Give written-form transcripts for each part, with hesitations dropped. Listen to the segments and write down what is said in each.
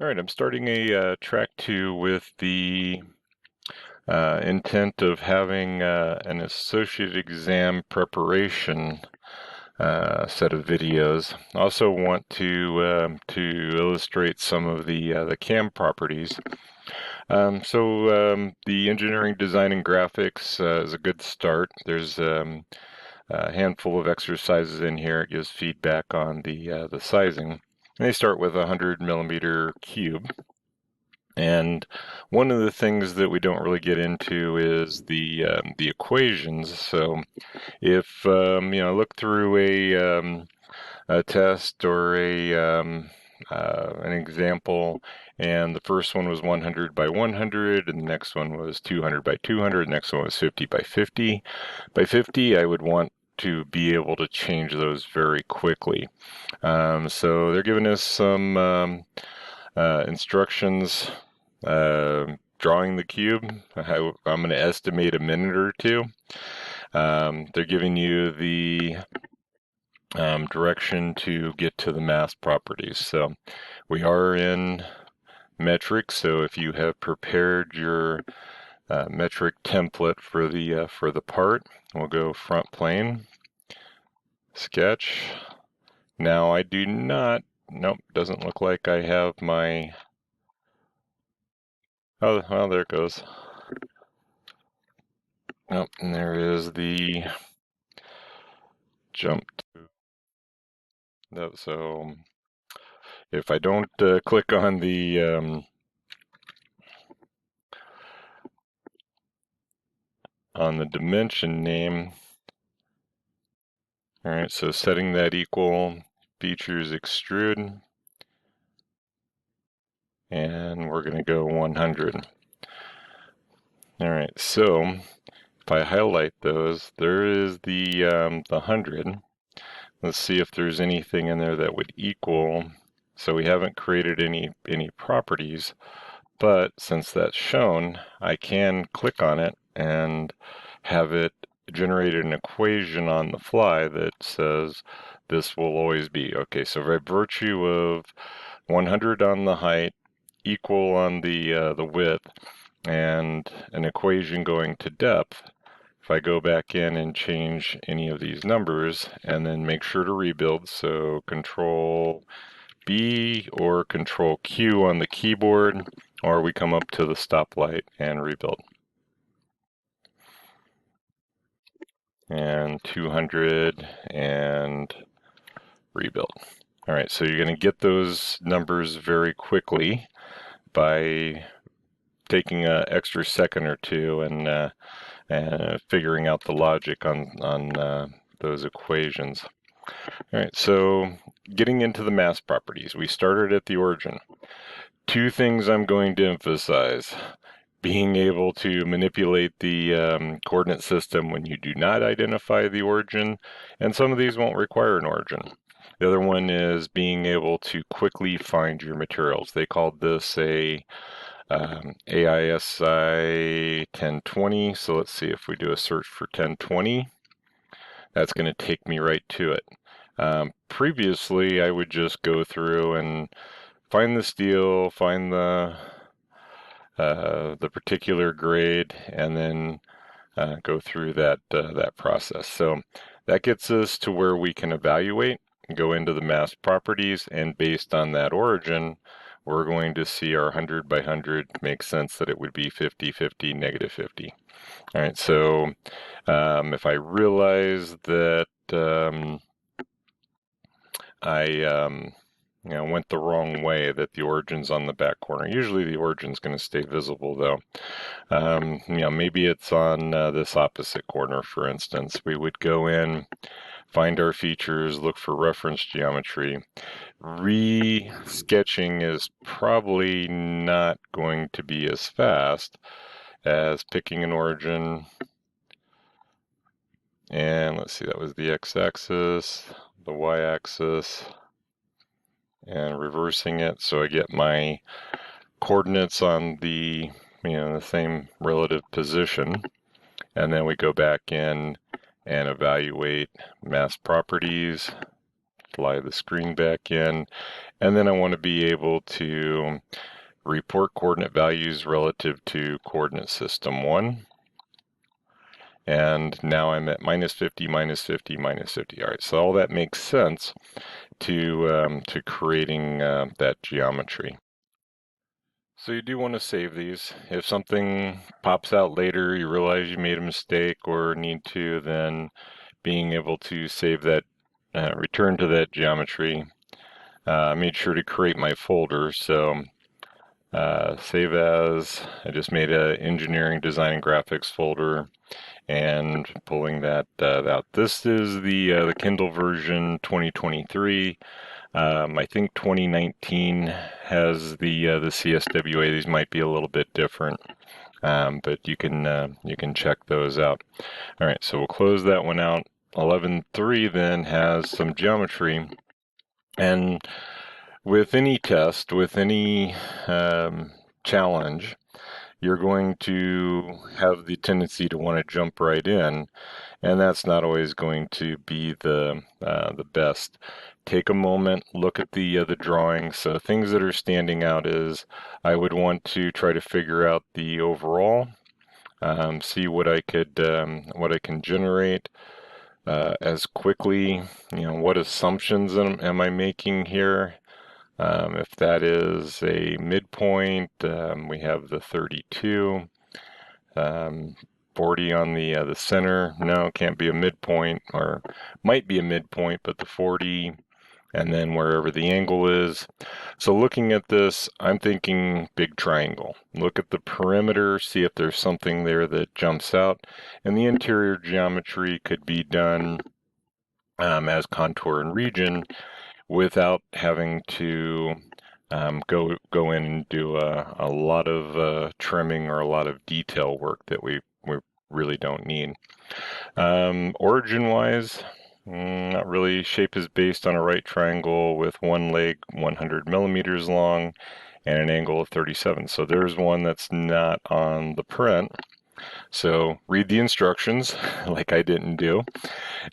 All right, I'm starting a track 2 with the intent of having an associate exam preparation set of videos. I also want to illustrate some of the CAM properties. The engineering, design, and graphics is a good start. There's a handful of exercises in here. It gives feedback on the sizing. And they start with a 100 millimeter cube. And one of the things that we don't really get into is the equations. So if look through a test or an example, and the first one was 100 by 100, and the next one was 200 by 200, the next one was 50 by 50. By 50, I would want to be able to change those very quickly. So they're giving us some instructions. Drawing the cube, I'm going to estimate a minute or two. They're giving you the direction to get to the mass properties. So we are in metric. So if you have prepared your metric template for the part, we'll go front plane, sketch. Now I do not. Nope, doesn't look like I have my. Oh, well, there it goes. Oh, and there is the jump to that. So if I don't click on the dimension name, all right, so setting that equal, features extrude, and we're going to go 100. All right, so if I highlight those, there is the 100. Let's see if there's anything in there that would equal. So we haven't created any properties, but since that's shown, I can click on it and have it generate an equation on the fly that says this will always be. Okay, so by virtue of 100 on the height, equal on the width, and an equation going to depth, if I go back in and change any of these numbers and then make sure to rebuild, so Control B or Control Q on the keyboard, or we come up to the stoplight and rebuild. And 200 and rebuild. All right, so you're going to get those numbers very quickly by taking an extra second or two and figuring out the logic on those equations. All right, so getting into the mass properties, we started at the origin. Two things I'm going to emphasize. Being able to manipulate the coordinate system when you do not identify the origin, and some of these won't require an origin. The other one is being able to quickly find your materials. They called this a AISI 1020. So let's see if we do a search for 1020. That's going to take me right to it. Previously, I would just go through and find the steel, find the particular grade, and then go through that process. So that gets us to where we can evaluate, go into the mass properties, and based on that origin, we're going to see our 100 by 100 makes sense that it would be 50, 50, negative 50. All right, so if I realize that I went the wrong way, that the origin's on the back corner. Usually the origin's going to stay visible though. Maybe it's on this opposite corner, for instance. We would go in, find our features, look for reference geometry. Re-sketching is probably not going to be as fast as picking an origin. And let's see, that was the x-axis, the y-axis, and reversing it so I get my coordinates on the the same relative position, and then we go back in and evaluate mass properties, fly the screen back in, and then I want to be able to report coordinate values relative to coordinate system 1. And now I'm at minus 50, minus 50, minus 50. All right, so all that makes sense to creating that geometry. So you do want to save these. If something pops out later, you realize you made a mistake or need to, then being able to save that, return to that geometry. I made sure to create my folder, so save as, I just made a engineering, design, and graphics folder, and pulling that out. This is the Kindle version 2023. I think 2019 has the CSWA. These might be a little bit different, but you can check those out. All right, so we'll close that one out. 11.3 then has some geometry, and with any test, with any challenge, you're going to have the tendency to want to jump right in, and that's not always going to be the best. Take a moment, look at the drawings. So things that are standing out is I would want to try to figure out the overall, see what I can generate as quickly. What assumptions am I making here? If that is a midpoint, we have the 32. 40 on the center. No, it can't be a midpoint, or might be a midpoint, but the 40, and then wherever the angle is. So looking at this, I'm thinking big triangle. Look at the perimeter, see if there's something there that jumps out, and the interior geometry could be done as contour and region without having to go in and do a lot of trimming or a lot of detail work that we really don't need. Origin-wise, not really. Shape is based on a right triangle with one leg 100 millimeters long and an angle of 37. So there's one that's not on the print. So read the instructions, like I didn't do.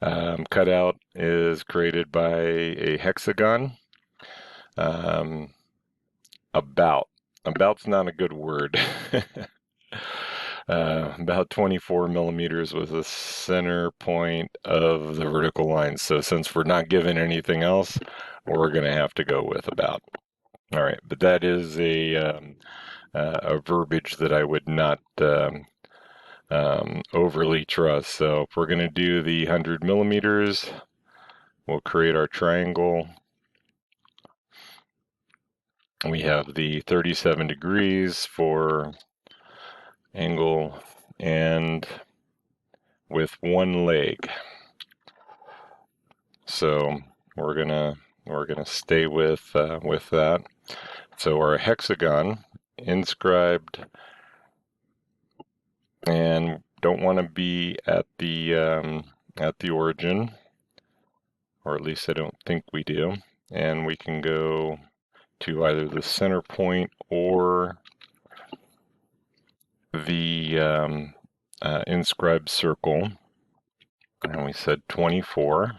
Cutout is created by a hexagon. About's not a good word. About 24 millimeters was the center point of the vertical line. So since we're not given anything else, we're going to have to go with about. All right, but that is a verbiage that I would not overly trust. So if we're going to do the 100 millimeters, we'll create our triangle. We have the 37 degrees for angle and with one leg. So we're gonna stay with that. So our hexagon inscribed, and don't want to be at the origin, or at least I don't think we do. And we can go to either the center point or the inscribed circle, and we said 24.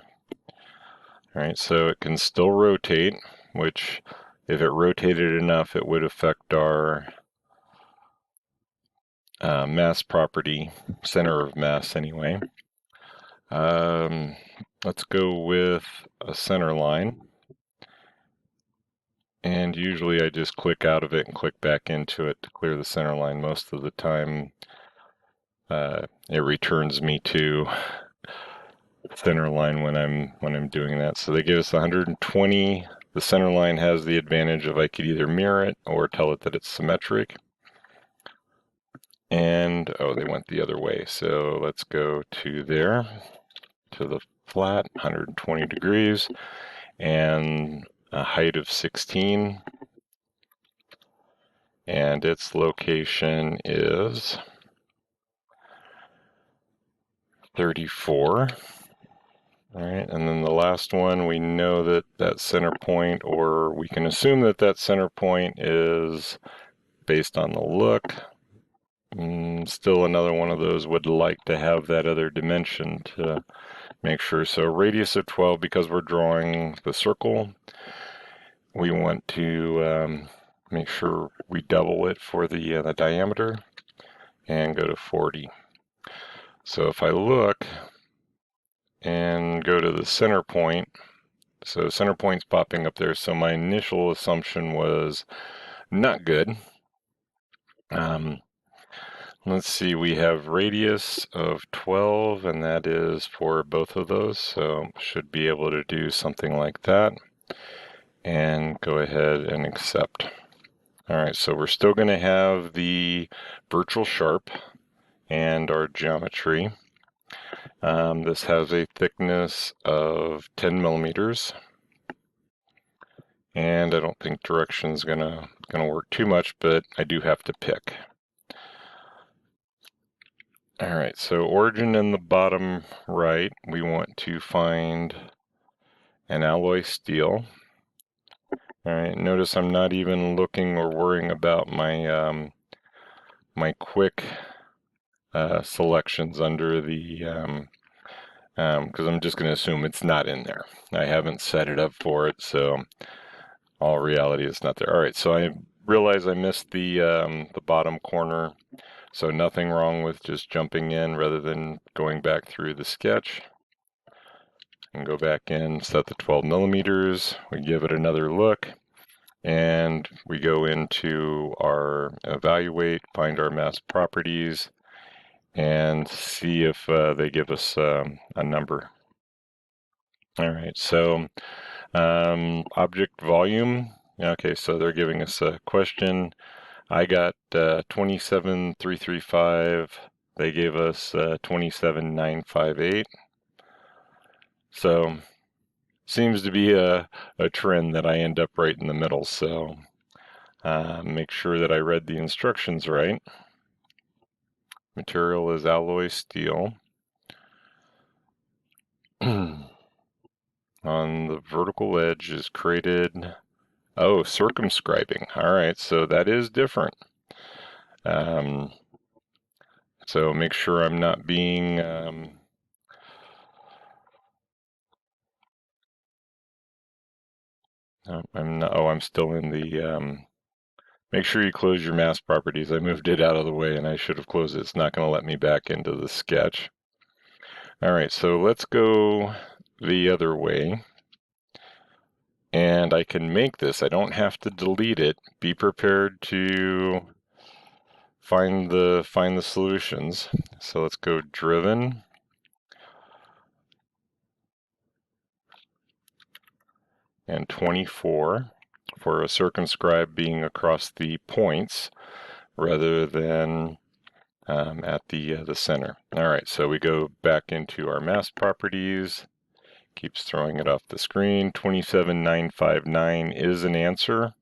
All right, so it can still rotate, which if it rotated enough, it would affect our mass property, center of mass anyway. Let's go with a center line. And usually I just click out of it and click back into it to clear the center line. Most of the time it returns me to center line when I'm doing that. So they give us 120. The center line has the advantage of I could either mirror it or tell it that it's symmetric. And oh, they went the other way. So let's go to there, to the flat, 120 degrees, and a height of 16. And its location is 34. All right, and then the last one, we know that center point, or we can assume that center point is based on the look, Still another one of those would like to have that other dimension to make sure. So radius of 12, because we're drawing the circle, we want to make sure we double it for the diameter and go to 40. So if I look and go to the center point, so center point's popping up there. So my initial assumption was not good. Let's see, we have radius of 12, and that is for both of those. So should be able to do something like that. And go ahead and accept. All right, so we're still going to have the virtual sharp and our geometry. This has a thickness of 10 millimeters. And I don't think direction's gonna work too much, but I do have to pick. All right, so origin in the bottom right, we want to find an alloy steel. All right, notice I'm not even looking or worrying about my my quick selections under the because I'm just going to assume it's not in there. I haven't set it up for it, so all reality is not there. All right, so I realize I missed the bottom corner, so nothing wrong with just jumping in rather than going back through the sketch. And go back in, set the 12 millimeters, we give it another look, and we go into our evaluate, find our mask properties, and see if they give us a number. All right, so object volume. Okay, so they're giving us a question. I got 27,335. They gave us 27,958. So seems to be a trend that I end up right in the middle. So make sure that I read the instructions right. Material is alloy steel. On the vertical edge is created. Oh, circumscribing. All right, so that is different. So make sure I'm not being I'm still in the make sure you close your mask properties. I moved it out of the way and I should have closed it. It's not going to let me back into the sketch. All right, so let's go the other way. And I can make this. I don't have to delete it. Be prepared to find the solutions. So let's go driven. And 24 for a circumscribe being across the points rather than at the center. All right, so we go back into our mask properties. Keeps throwing it off the screen. 27,959 is an answer.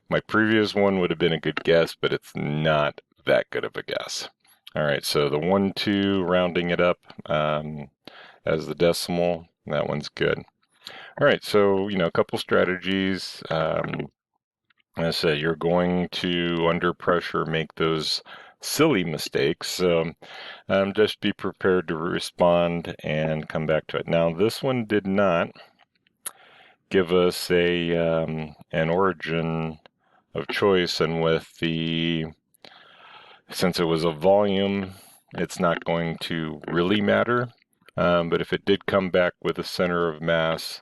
My previous one would have been a good guess, but it's not that good of a guess. All right, so the 1, 2, rounding it up as the decimal, that one's good. All right, so, a couple strategies. As I said, you're going to, under pressure, make those silly mistakes. So just be prepared to respond and come back to it. Now, this one did not give us an origin of choice, and since it was a volume, it's not going to really matter. But if it did come back with a center of mass,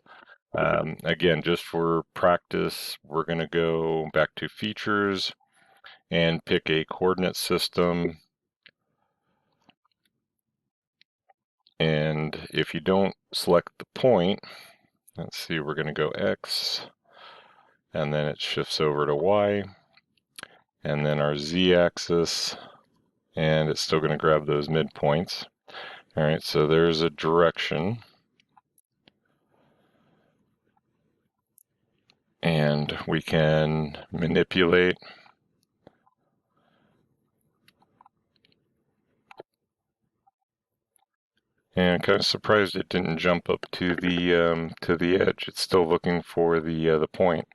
again, just for practice, we're going to go back to features and pick a coordinate system. And if you don't select the point, let's see, we're going to go X, and then it shifts over to Y, and then our Z axis, and it's still going to grab those midpoints. All right, so there's a direction. And we can manipulate. And I'm kind of surprised it didn't jump up to the edge. It's still looking for the point.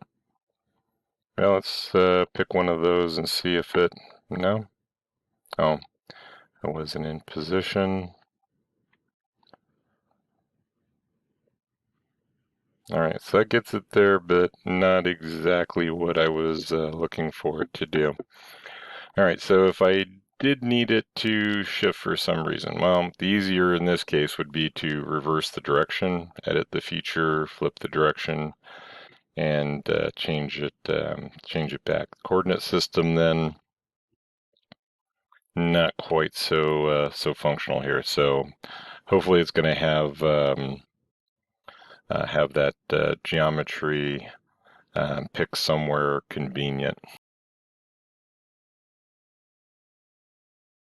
Well, let's pick one of those and see if it. No. Oh, I wasn't in position. Alright, so that gets it there, but not exactly what I was looking for it to do. Alright, so if I did need it to shift for some reason, well, the easier in this case would be to reverse the direction, edit the feature, flip the direction, and change it back. Coordinate system then not quite so so functional here. So hopefully it's going to have that geometry picked somewhere convenient.